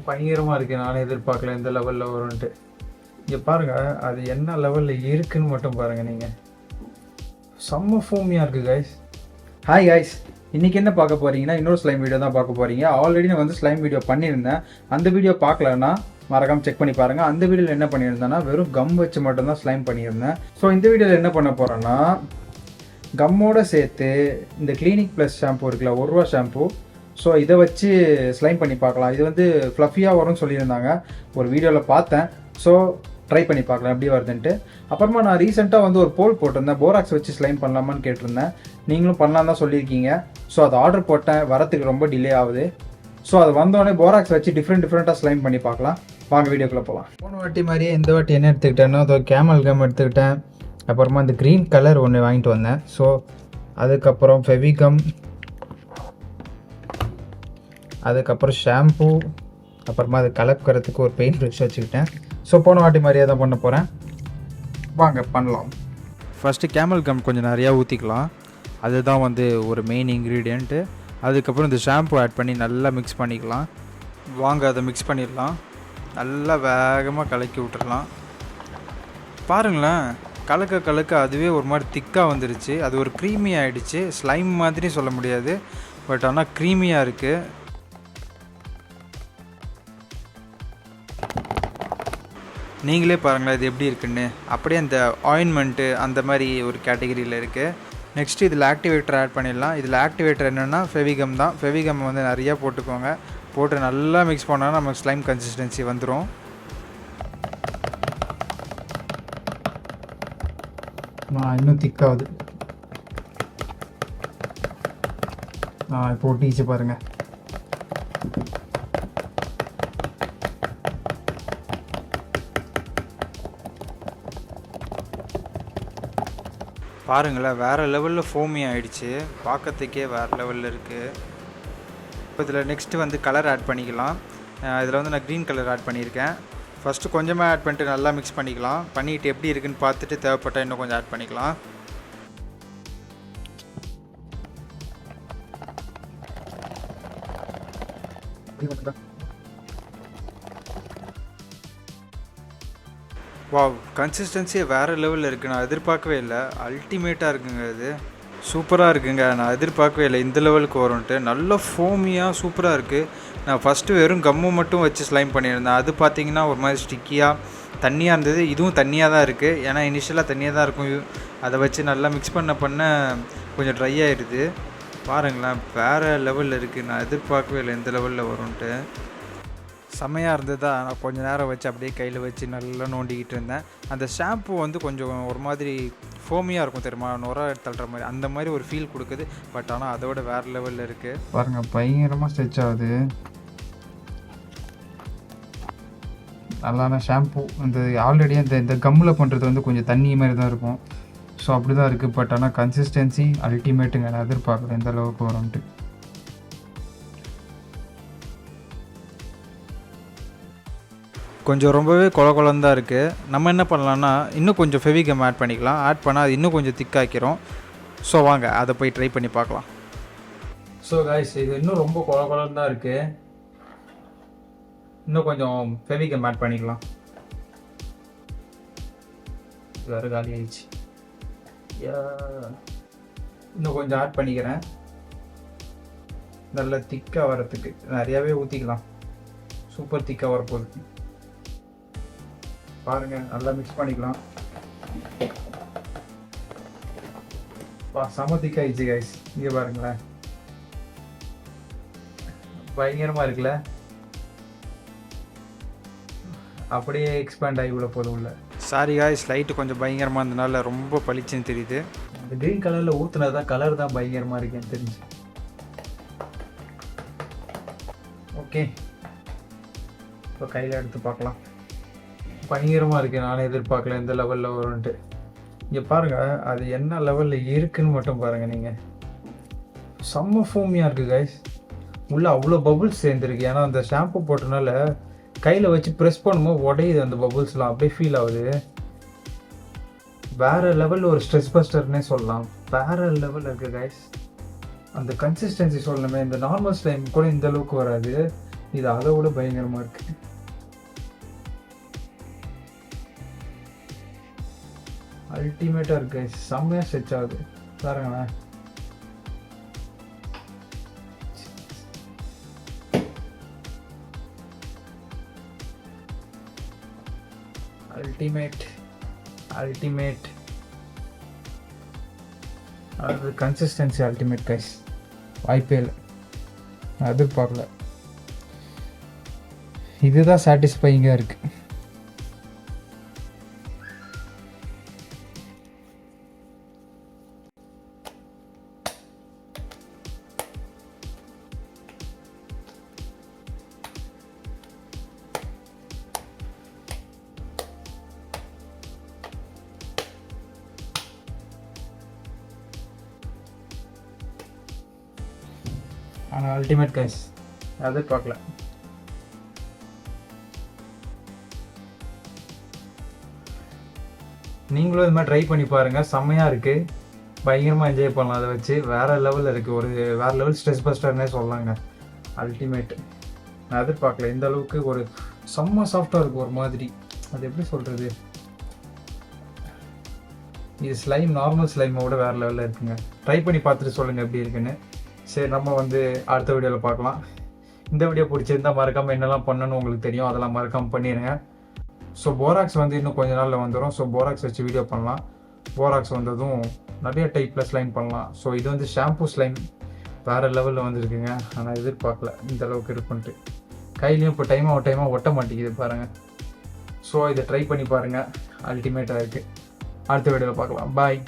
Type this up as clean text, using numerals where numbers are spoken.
பயங்கரமாக இருக்குது. நானே எதிர்பார்க்கல எந்த லெவலில் வரும்ன்ட்டு. இங்கே பாருங்கள், அது என்ன லெவலில் இருக்குதுன்னு மட்டும் பாருங்கள் நீங்கள். செம்ம ஃபோமியாக இருக்குது கைஸ். ஹாய் கைஸ், இன்றைக்கி என்ன பார்க்க போகிறீங்கன்னா இன்னொரு ஸ்லைம் வீடியோ தான் பார்க்க போகிறீங்க. ஆல்ரெடி நான் வந்து ஸ்லைம் வீடியோ பண்ணியிருந்தேன். அந்த வீடியோ பார்க்கலன்னா மறக்காமல் செக் பண்ணி பாருங்கள். அந்த வீடியோவில் என்ன பண்ணியிருந்தேன்னா வெறும் கம் வச்சு மட்டும்தான் ஸ்லைம் பண்ணியிருந்தேன். ஸோ இந்த வீடியோவில் என்ன பண்ண போகிறேன்னா கம்மோடு சேர்த்து இந்த கிளினிக் ப்ளஸ் ஷாம்பு இருக்குல்ல, ₹1 ஷாம்பு. ஸோ இதை வச்சு ஸ்லைம் பண்ணி பார்க்கலாம். இது வந்து ஃப்ளஃபியாக வரும்னு சொல்லியிருந்தாங்க, ஒரு வீடியோவில் பார்த்தேன். ஸோ ட்ரை பண்ணி பார்க்கலாம் எப்படி வருதுன்ட்டு. அப்புறமா நான் ரீசெண்டாக வந்து ஒரு போல் போட்டிருந்தேன், போராக்ஸ் வச்சு ஸ்லைம் பண்ணலாமான்னு கேட்டிருந்தேன். நீங்களும் பண்ணலாம் தான் சொல்லியிருக்கீங்க. ஸோ அது ஆர்டர் போட்டேன், வரத்துக்கு ரொம்ப டிலே ஆகுது. ஸோ அது வந்தோடனே போராக்ஸ் வச்சு டிஃப்ரெண்ட்டாக ஸ்லைம் பண்ணி பார்க்கலாம். வாங்க வீடியோக்குள்ளே போகலாம். போன வாட்டி மாதிரியே இந்த வாட்டி என்ன எடுத்துக்கிட்டேன்னா அது கேமல் கம் எடுத்துக்கிட்டேன். அப்புறமா இந்த க்ரீன் கலர் ஒன்று வாங்கிட்டு வந்தேன். ஸோ அதுக்கப்புறம் ஃபெவி கம், அதுக்கப்புறம் ஷாம்பூ, அப்புறமா அது கலக்கிறதுக்கு ஒரு பெயிண்ட் ப்ரஷ் வச்சுக்கிட்டேன். ஸோ போன வாட்டி மாதிரியே தான் பண்ண போகிறேன். வாங்க பண்ணலாம். ஃபஸ்ட்டு கேமல் கம் கொஞ்சம் நிறையா ஊற்றிக்கலாம், அதுதான் வந்து ஒரு மெயின் இன்க்ரீடியண்ட்டு. அதுக்கப்புறம் இந்த ஷாம்பூ ஆட் பண்ணி நல்லா மிக்ஸ் பண்ணிக்கலாம். வாங்க அதை மிக்ஸ் பண்ணிடலாம். நல்லா வேகமாக கலக்கி விட்டுடலாம். பாருங்களேன், கலக்க அதுவே ஒரு மாதிரி திக்காக வந்துருச்சு. அது ஒரு க்ரீமி ஆகிடுச்சு. ஸ்லைம் மாதிரி சொல்ல முடியாது, பட் ஆனால் க்ரீமியாக இருக்குது. நீங்களே பாருங்களேன் இது எப்படி இருக்குன்னு. அப்படியே அந்த ஆயின்மெண்ட்டு அந்த மாதிரி ஒரு கேட்டகரியில் இருக்குது. நெக்ஸ்ட்டு இதில் ஆக்டிவேட்டர் ஆட் பண்ணிடலாம். இதில் ஆக்டிவேட்டர் என்னென்னா ஃபெவிகம் தான். ஃபெவிகம் வந்து நிறையா போட்டுக்கோங்க. போட்டு நல்லா மிக்ஸ் பண்ணால் நமக்கு ஸ்லைம் கன்சிஸ்டன்சி வந்துடும். இன்னும் திக்காகுது. இப்போ ஒட்டிச்சு பாருங்கள். பாருங்களேன், வேறு லெவலில் ஃபோமி ஆகிடுச்சு. பார்க்கறதுக்கே வேறு லெவலில் இருக்குது. இப்போ இதில் நெக்ஸ்ட்டு வந்து கலர் ஆட் பண்ணிக்கலாம். இதில் வந்து நான் க்ரீன் கலர் ஆட் பண்ணியிருக்கேன். ஃபஸ்ட்டு கொஞ்சமாக ஆட் பண்ணிட்டு நல்லா மிக்ஸ் பண்ணிக்கலாம். பண்ணிவிட்டு எப்படி இருக்குன்னு பார்த்துட்டு தேவைப்பட்டால் இன்னும் கொஞ்சம் ஆட் பண்ணிக்கலாம். வாவ், கன்சிஸ்டன்சியே வேறு லெவலில் இருக்குது. நான் எதிர்பார்க்கவே இல்லை. அல்டிமேட்டாக இருக்குங்க. இது சூப்பராக இருக்குங்க. நான் எதிர்பார்க்கவே இல்லை இந்த லெவலுக்கு வரும்ன்ட்டு. நல்ல ஃபோமியாக சூப்பராக இருக்குது. நான் ஃபஸ்ட்டு வெறும் கம்மு மட்டும் வச்சு ஸ்லைம் பண்ணியிருந்தேன். அது பார்த்திங்கன்னா ஒரு மாதிரி ஸ்டிக்கியாக தண்ணியாக இருந்தது. இதுவும் தண்ணியாக தான் இருக்குது, ஏன்னா இனிஷியலாக தண்ணியாக தான் இருக்கும். அதை வச்சு நல்லா மிக்ஸ் பண்ண கொஞ்சம் ட்ரை ஆகிடுது. பாருங்களேன், வேறு லெவலில் இருக்குது. நான் எதிர்பார்க்கவே இல்லை இந்த லெவலில் வரும்ன்ட்டு. செம்மையாக இருந்ததா. நான் கொஞ்சம் நேரம் வச்சு அப்படியே கையில் வச்சு நல்லா நோண்டிக்கிட்டு இருந்தேன். அந்த ஷாம்பு வந்து கொஞ்சம் ஒரு மாதிரி ஃபோமியாக இருக்கும் தெரியுமா, நுர தள்ளுற மாதிரி, அந்த மாதிரி ஒரு ஃபீல் கொடுக்குது. பட் ஆனால் அதோட வேறு லெவலில் இருக்குது. பாருங்கள், பயங்கரமாக ஸ்ட்ரெச் ஆகுது. நல்லான ஷாம்பு. அந்த ஆல்ரெடி இந்த கம்மில் பண்ணுறது வந்து கொஞ்சம் தண்ணி மாதிரி தான் இருக்கும். ஸோ அப்படி தான் இருக்குது. பட் ஆனால் கன்சிஸ்டன்சி அல்டிமேட்டுங்க. நான் எதிர்பார்க்குறேன் எந்த அளவுக்கு வரும்ன்ட்டு. கொஞ்சம் ரொம்பவே குழந்தான் இருக்குது. நம்ம என்ன பண்ணலான்னா இன்னும் கொஞ்சம் ஃபெவிகம் ஆட் பண்ணிக்கலாம். ஆட் பண்ணால் அது இன்னும் கொஞ்சம் திக்காக்கிறோம். ஸோ வாங்க அதை போய் ட்ரை பண்ணி பார்க்கலாம். ஸோ கைஸ், இது இன்னும் ரொம்ப குழந்தான் இருக்குது. இன்னும் கொஞ்சம் ஃபெவிகம் ஆட் பண்ணிக்கலாம். வேறு காலி ஆயிடுச்சு. இன்னும் கொஞ்சம் ஆட் பண்ணிக்கிறேன். நல்லா திக்காக வரத்துக்கு நிறையாவே ஊற்றிக்கலாம். சூப்பர் திக்காக வரப்போகுது. பாருங்கள், நல்லா மிக்ஸ் பண்ணிக்கலாம். செம திக்காயிடுச்சு கைஸ். இங்கே பாருங்களேன், பயங்கரமாக இருக்குல்ல. அப்படியே எக்ஸ்பேண்ட் ஆகி உள்ள போதும் உள்ள. சாரி காய்ஸ், லைட்டு கொஞ்சம் பயங்கரமாக இருந்ததுனால ரொம்ப பளிச்சுன்னு தெரியுது. அந்த க்ரீன் கலரில் ஊற்றுனது தான் கலர் தான் பயங்கரமாக இருக்குன்னு தெரிஞ்சு. ஓகே, இப்போ கையில் எடுத்து பார்க்கலாம். பயங்கரமாக இருக்குது. நானே எதிர்பார்க்கல எந்த லெவலில் வரும்ன்ட்டு. இங்கே பாருங்கள், அது என்ன லெவலில் இருக்குதுன்னு மட்டும் பாருங்கள் நீங்கள். செம்ம ஃபோமியாக இருக்குது கைஸ். உள்ளே அவ்வளோ பபுள்ஸ் சேர்ந்துருக்கு. ஏன்னா அந்த ஷாம்பு போட்டனால கையில் வச்சு ப்ரெஸ் பண்ணும்போது உடையுது அந்த பபுள்ஸ்லாம். அப்படியே ஃபீல் ஆகுது. வேறு லெவலில் ஒரு ஸ்ட்ரெஸ் பஸ்டர்னே சொல்லலாம். வேறு லெவலில் இருக்குது கைஸ். அந்த கன்சிஸ்டன்சி சொல்லணுமே. இந்த நார்மல் ஸ்லைம் கூட இந்த அளவுக்கு வராது. இது அதை விட பயங்கரமாக இருக்குது. அல்டிமேட்டாக இருக்கு, செம்மையாக ஸ்ட்ரெச் ஆகுது பாருங்களேன். அல்டிமேட் அது கன்சிஸ்டன்சி அல்டிமேட் கைஸ், வாய்ப்பே இல்லை, எதிர்பார்க்கல. இதுதான் சாட்டிஸ்ஃபைங்காக இருக்குது. ஆனால் அல்டிமேட் கைஸ், எதிர்பார்க்கல. நீங்களும் இது மாதிரி ட்ரை பண்ணி பாருங்கள், செம்மையாக இருக்குது, பயங்கரமாக என்ஜாய் பண்ணலாம். அதை வச்சு வேறு லெவலில் இருக்குது, ஒரு வேறு லெவல் ஸ்ட்ரெஸ் பஸ்டர்னே சொல்லலாங்க. அல்டிமேட், நான் எதிர்பார்க்கல இந்த அளவுக்கு ஒரு செம்ம சாஃப்டாக இருக்குது ஒரு மாதிரி. அது எப்படி சொல்கிறது, இது ஸ்லைம் நார்மல் ஸ்லைமோட வேறு லெவலில் இருக்குங்க. ட்ரை பண்ணி பார்த்துட்டு சொல்லுங்கள் எப்படி இருக்குன்னு. சரி, நம்ம வந்து அடுத்த வீடியோவில் பார்க்கலாம். இந்த வீடியோ பிடிச்சிருந்தால் மறக்காமல் என்னெல்லாம் பண்ணணும்னு உங்களுக்கு தெரியும், அதெல்லாம் மறக்காமல் பண்ணிடுங்க. ஸோ போராக்ஸ் வந்து இன்னும் கொஞ்ச நாளில் வந்துடும். ஸோ போராக்ஸ் வச்சு வீடியோ பண்ணலாம். போராக்ஸ் வந்ததும் நிறைய டைப்பில் ஸ்லைம் பண்ணலாம். ஸோ இது வந்து ஷாம்பூ ஸ்லைம் வேறு லெவலில் வந்துருக்குங்க. ஆனால் எதிர்பார்க்கல இந்த அளவுக்கு இருக்குன்ட்டு. கையிலையும் இப்போ டைமாக ஒட்ட மாட்டேங்குது பாருங்கள். ஸோ இதை ட்ரை பண்ணி பாருங்கள், அல்டிமேட்டாக இருக்குது. அடுத்த வீடியோவில் பார்க்கலாம். பாய்.